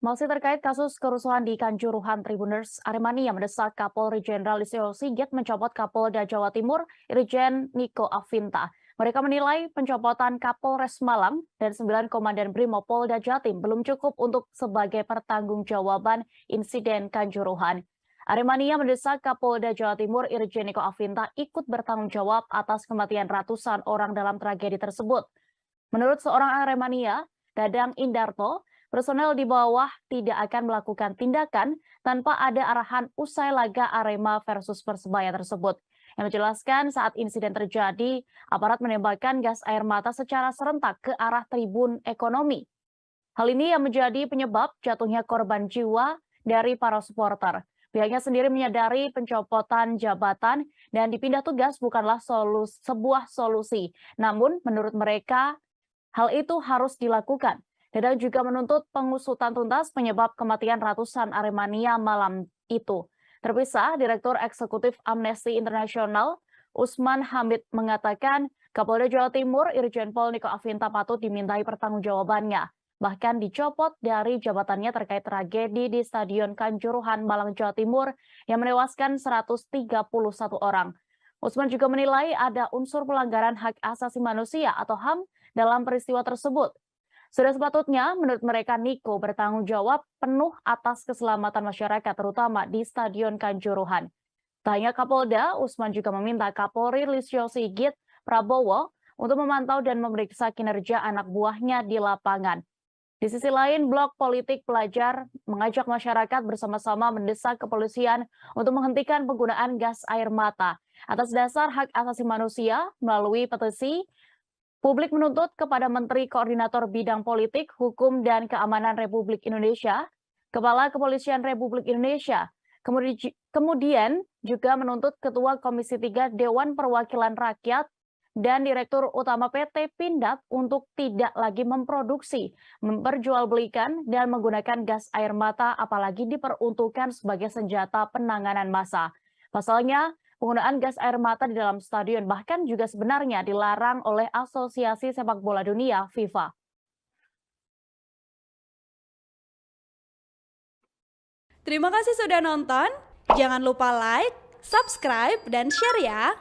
Masih terkait kasus kerusuhan di Kanjuruhan, Tribuners Aremania mendesak Kapolri Jenderal Listio Sigit mencopot Kapolda Jawa Timur Irjen Niko Afinta. Mereka menilai pencopotan Kapolres Malang dan 9 Komandan Brimopolda Jatim belum cukup untuk sebagai pertanggungjawaban insiden Kanjuruhan. Aremania mendesak Kapolda Jawa Timur Irjen Niko Afinta ikut bertanggung jawab atas kematian ratusan orang dalam tragedi tersebut. Menurut seorang Aremania, Dadang Indarto, personel di bawah tidak akan melakukan tindakan tanpa ada arahan usai laga Arema versus Persebaya tersebut. Yang menjelaskan saat insiden terjadi, aparat menembakkan gas air mata secara serentak ke arah tribun ekonomi. Hal ini yang menjadi penyebab jatuhnya korban jiwa dari para supporter. Pihaknya sendiri menyadari pencopotan jabatan dan dipindah tugas bukanlah sebuah solusi. Namun menurut mereka, hal itu harus dilakukan. Dadang juga menuntut pengusutan tuntas penyebab kematian ratusan Aremania malam itu. Terpisah, Direktur Eksekutif Amnesty International, Usman Hamid mengatakan Kapolda Jawa Timur Irjen Pol Niko Afinta patut dimintai pertanggungjawabannya. Bahkan dicopot dari jabatannya terkait tragedi di Stadion Kanjuruhan, Malang, Jawa Timur yang menewaskan 131 orang. Usman juga menilai ada unsur pelanggaran hak asasi manusia atau HAM dalam peristiwa tersebut. Sudah sepatutnya menurut mereka Niko bertanggung jawab penuh atas keselamatan masyarakat terutama di Stadion Kanjuruhan. Tak hanya Kapolda, Usman juga meminta Kapolri Listio Sigit Prabowo untuk memantau dan memeriksa kinerja anak buahnya di lapangan. Di sisi lain, Blok Politik Pelajar mengajak masyarakat bersama-sama mendesak kepolisian untuk menghentikan penggunaan gas air mata. Atas dasar hak asasi manusia, melalui petisi, publik menuntut kepada Menteri Koordinator Bidang Politik, Hukum, dan Keamanan Republik Indonesia, Kepala Kepolisian Republik Indonesia, kemudian juga menuntut Ketua Komisi 3 Dewan Perwakilan Rakyat dan Direktur Utama PT Pindad untuk tidak lagi memproduksi, memperjualbelikan, dan menggunakan gas air mata apalagi diperuntukkan sebagai senjata penanganan massa. Pasalnya, penggunaan gas air mata di dalam stadion bahkan juga sebenarnya dilarang oleh Asosiasi Sepak Bola Dunia FIFA. Terima kasih sudah nonton. Jangan lupa like, subscribe, dan share ya.